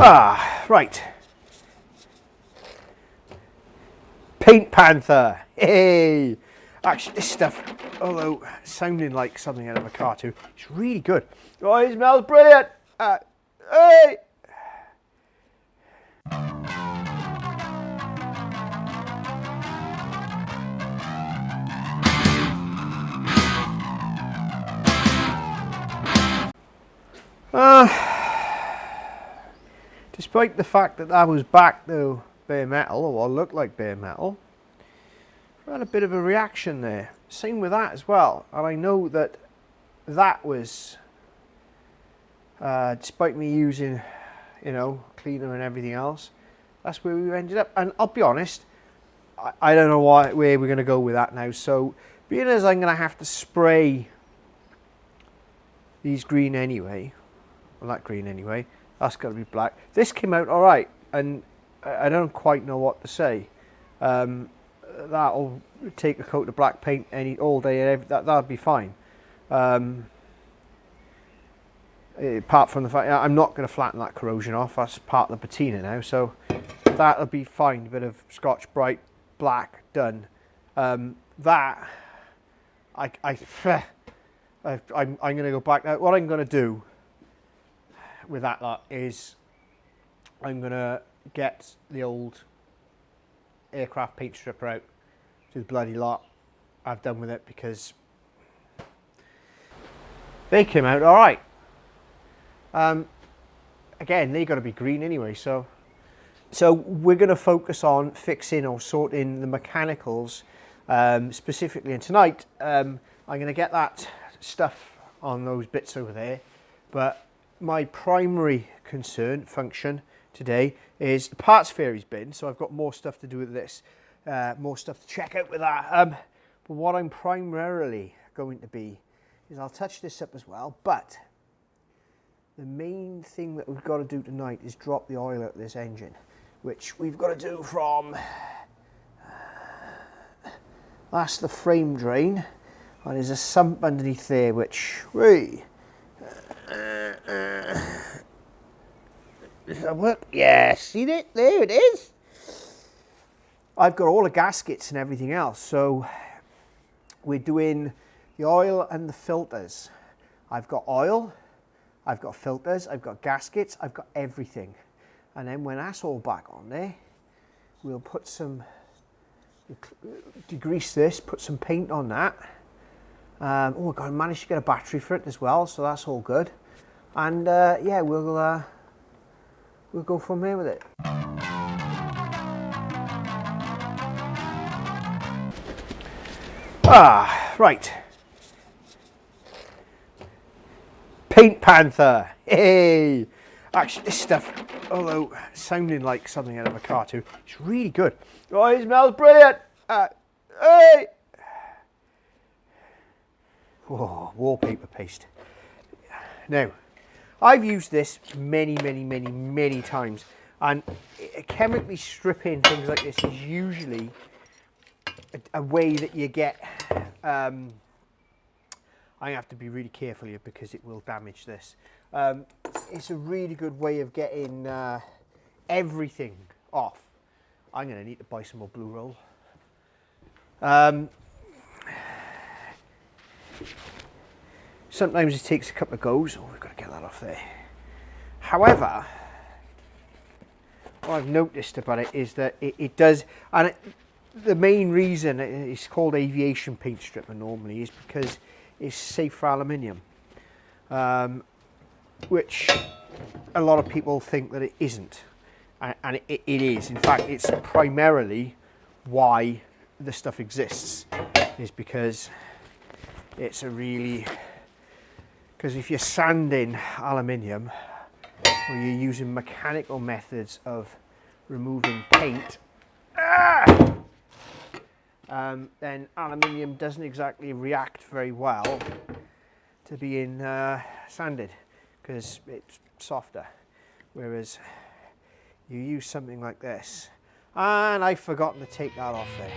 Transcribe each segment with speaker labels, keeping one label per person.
Speaker 1: Right. Paint Panther. Hey! Actually, this stuff, although sounding like something out of a cartoon, it's really good. Oh, it smells brilliant! Hey! Despite the fact that I was back to bare metal, or looked like bare metal, I had a bit of a reaction there. Same with that as well. And I know that that was, despite me using, you know, cleaner and everything else, that's where we ended up. And I'll be honest, I don't know where we're going to go with that now. So, being as I'm going to have to spray these green anyway, well, that green anyway, that's got to be black. This came out all right, and I don't quite know what to say. That'll take a coat of black paint all day, and that'll be fine. Apart from the fact I'm not going to flatten that corrosion off, that's part of the patina now, so that'll be fine. A bit of Scotch Brite black done. I'm going to go back now. What I'm going to do with that lot is I'm going to get the old aircraft paint stripper out, do the bloody lot. I've done with it because they came out all right. Again, they got to be green anyway, so we're going to focus on fixing or sorting the mechanicals specifically. And tonight I'm going to get that stuff on those bits over there, but my primary function today is the parts fairies bin, so I've got more stuff to do with this, more stuff to check out with that. But what I'm primarily going to be is I'll touch this up as well, but the main thing that we've got to do tonight is drop the oil out of this engine, which we've got to do from, that's the frame drain, and there's a sump underneath there, which, does that work? Yeah, see it? There it is. I've got all the gaskets and everything else, so we're doing the oil and the filters. I've got oil, I've got filters, I've got gaskets, I've got everything. And then when that's all back on there, we'll put some, degrease this, put some paint on that. Oh my God, I managed to get a battery for it as well, so that's all good. And yeah, we'll go from there with it. Right. Paint Panther. Hey! Actually, this stuff, although sounding like something out of a cartoon, it's really good. Oh, it smells brilliant. Hey! Oh, wallpaper paste. Now, I've used this many times, and chemically stripping things like this is usually a way that you get, I have to be really careful here because it will damage this. It's a really good way of getting everything off. I'm going to need to buy some more blue roll. Sometimes it takes a couple of goes. Oh, we've got to get that off there. However, what I've noticed about it is that it does, and the main reason it's called aviation paint stripper normally is because it's safe for aluminium, which a lot of people think that it isn't, and it is. In fact, it's primarily why this stuff exists, is because it's a really, because if you're sanding aluminium or you're using mechanical methods of removing paint, then aluminium doesn't exactly react very well to being sanded because it's softer, whereas you use something like this, and I've forgotten to take that off there.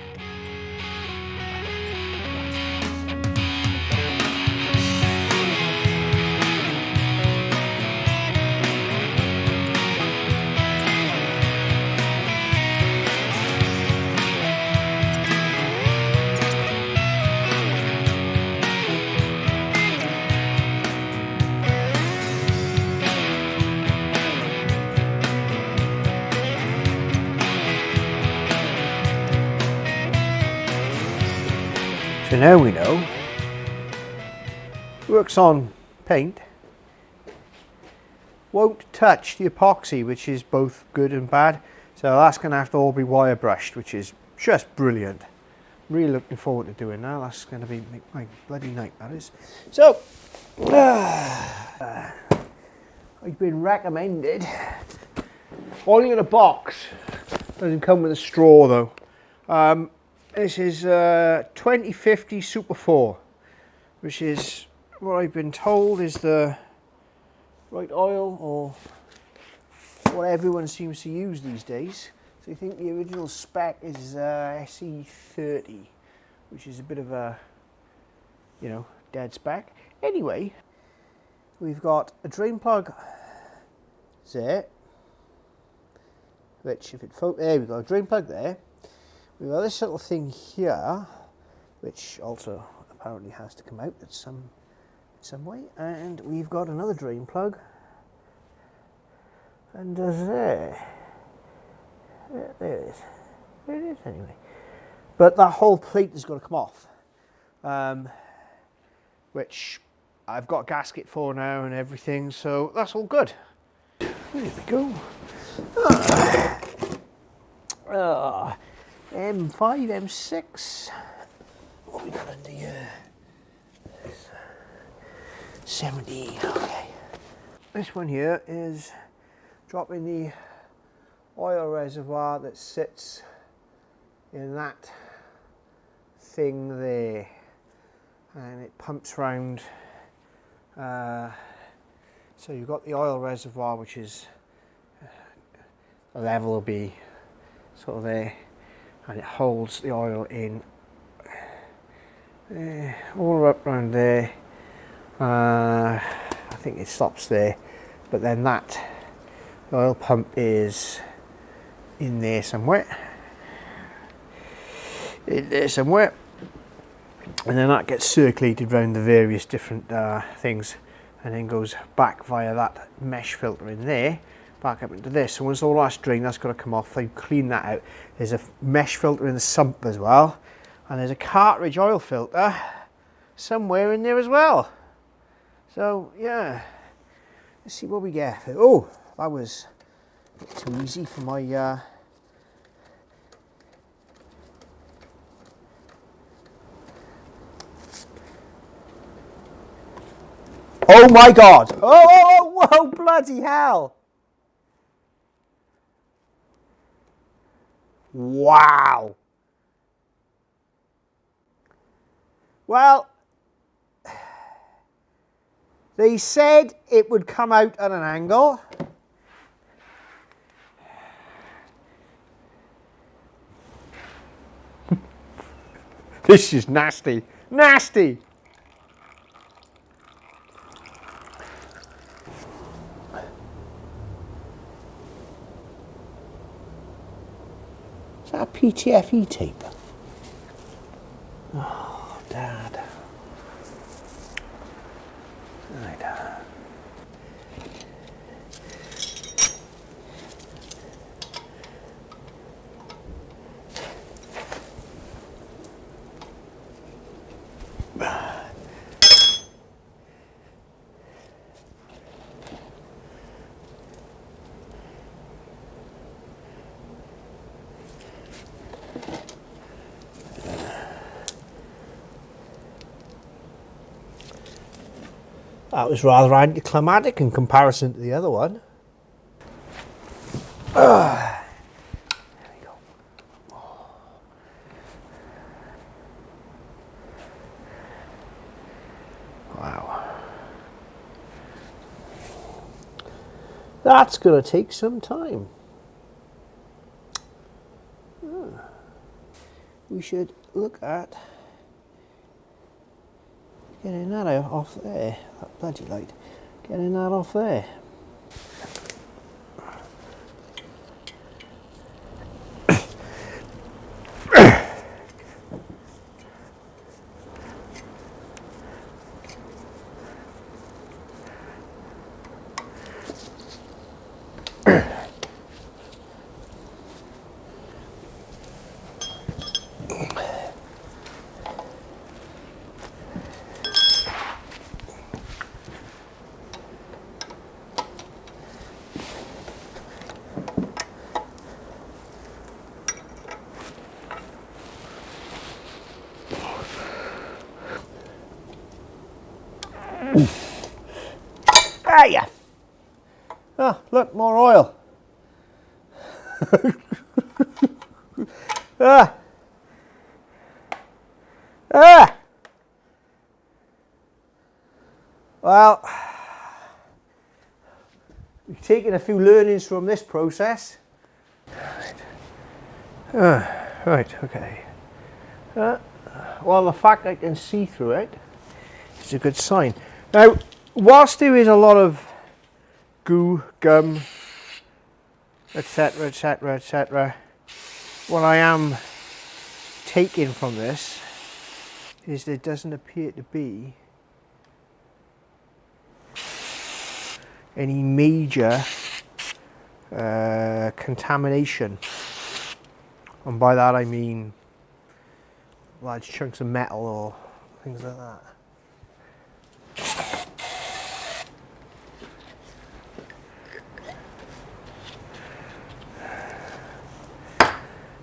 Speaker 1: So now we know. Works on paint. Won't touch the epoxy, which is both good and bad. So that's going to have to all be wire brushed, which is just brilliant. Really looking forward to doing that. That's going to be my bloody night, that is. So, I've been recommended. Only in a box. Doesn't come with a straw though. This is 2050 Super 4, which is what I've been told is the right oil, or what everyone seems to use these days. So I think the original spec is SE30, which is a bit of a, you know, dead spec. Anyway, we've got a drain plug there, which if it, there we go, drain plug there. We've got this little thing here, which also apparently has to come out at some way, and we've got another drain plug under there. There it is. There it is anyway. But that whole plate has got to come off, which I've got a gasket for now and everything, so that's all good. There we go. M5, M6. What have we got under here? 17, okay. This one here is dropping the oil reservoir that sits in that thing there, and it pumps round. So you've got the oil reservoir, which is the level will be sort of there, and it holds the oil in all up around there. I think it stops there, but then that the oil pump is in there somewhere, and then that gets circulated around the various different things, and then goes back via that mesh filter in there, back up into this. So once all that's drained, that's got to come off. They clean that out. There's a mesh filter in the sump as well, and there's a cartridge oil filter somewhere in there as well. So yeah, let's see what we get. Oh, that was a bit too easy for my oh my god! Oh, whoa, bloody hell! Wow! Well, they said it would come out at an angle. This is nasty. Nasty! Is that a PTFE tape? Oh, Dad. Right. That was rather anticlimactic in comparison to the other one. There we go. Oh. Wow. That's going to take some time. We should look at getting that off there, that bloody light, getting that off there. yeah. Ah, look, more oil. Ah. Ah. Well, we've taken a few learnings from this process. Right, okay. Well, the fact I can see through it is a good sign. Now, whilst there is a lot of goo, gum, etc, etc, etc, what I am taking from this is there doesn't appear to be any major contamination, and by that I mean large chunks of metal or things like that.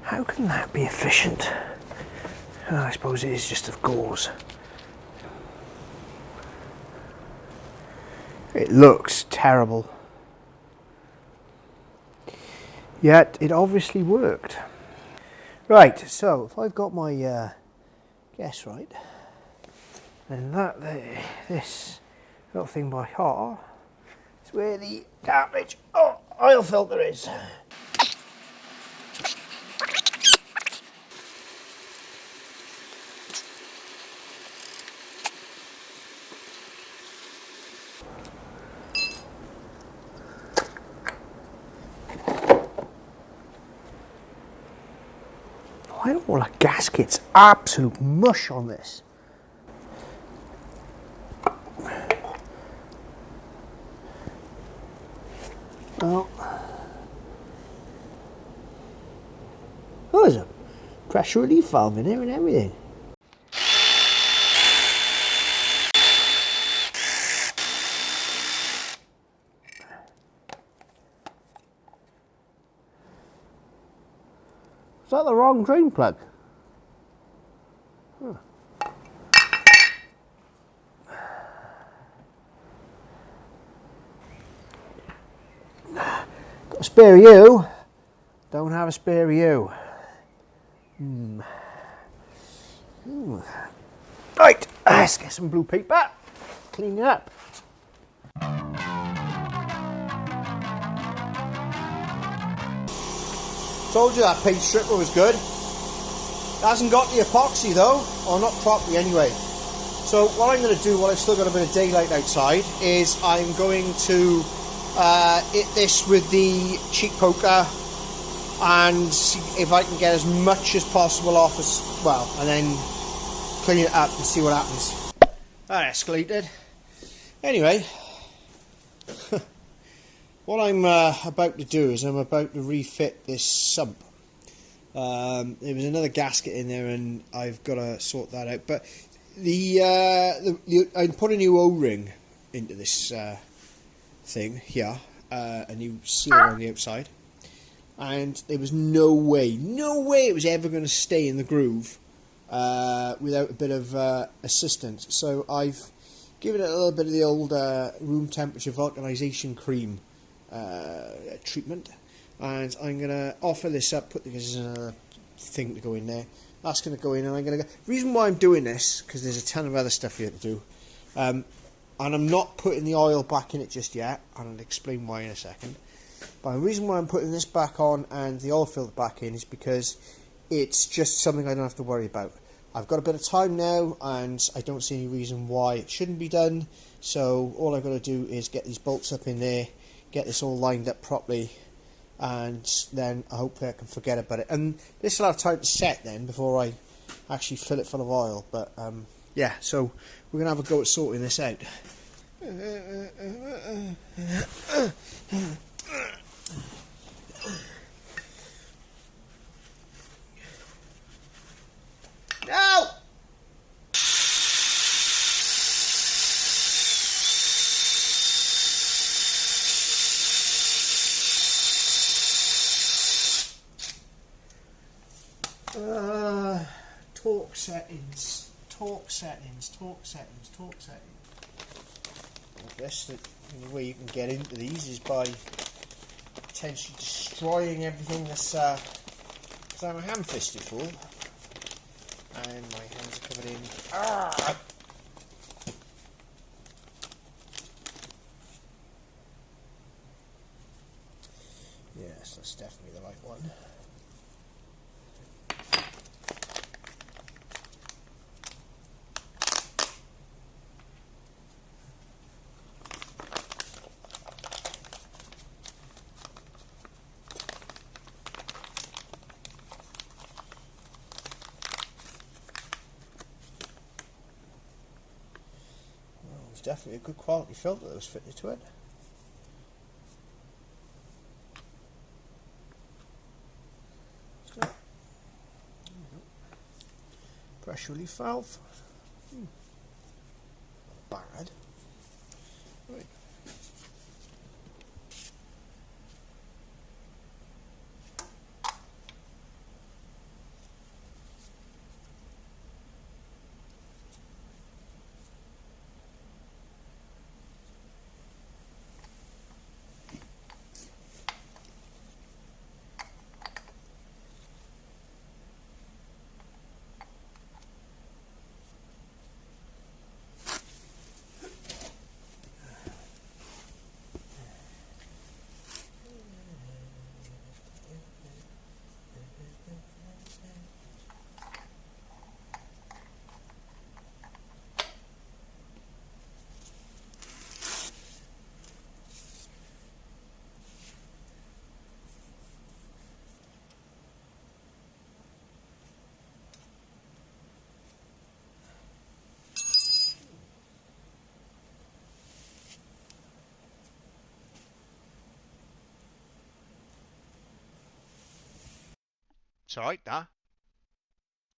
Speaker 1: How can that be efficient? Oh, I suppose it is just of gauze. It looks terrible. Yet it obviously worked. Right, so if I've got my guess right, then this little thing by heart is where the garbage oil filter is. I don't want a gasket's absolute mush on this. Well, oh, there's a pressure relief valve in here and everything. Is that the wrong drain plug? Huh. Got a spare U. Don't have a spare U. Right, let's get some blue paper. Clean it up. Told you that paint stripper was good. It hasn't got the epoxy though, or not properly anyway. So what I'm going to do while I've still got a bit of daylight outside is I'm going to hit this with the cheek poker and see if I can get as much as possible off as well, and then clean it up and see what happens. That escalated. Anyway, what I'm about to do is I'm about to refit this sump. There was another gasket in there and I've got to sort that out, but I put a new O-ring into this thing here, a new seal on the outside, and there was no way it was ever going to stay in the groove without a bit of assistance. So I've given it a little bit of the old room temperature vulcanization cream treatment, and I'm going to offer this up, put this in a thing to go in there. That's going to go in, and I'm going to go. The reason why I'm doing this, because there's a ton of other stuff here to do, and I'm not putting the oil back in it just yet, and I'll explain why in a second. But the reason why I'm putting this back on and the oil filter back in is because it's just something I don't have to worry about. I've got a bit of time now, and I don't see any reason why it shouldn't be done. So all I've got to do is get these bolts up in there, get this all lined up properly, and then hopefully I can forget about it. And this will have time to set then before I actually fill it full of oil. But yeah, so we're going to have a go at sorting this out. No! Torque settings. I guess that the only way you can get into these is by potentially destroying everything that's because I'm ham-fisted full and my hands are covered in yes, that's definitely the right one. It's definitely a good quality filter that was fitted to it. So, pressure relief valve. Not bad. Right.
Speaker 2: It's alright, that.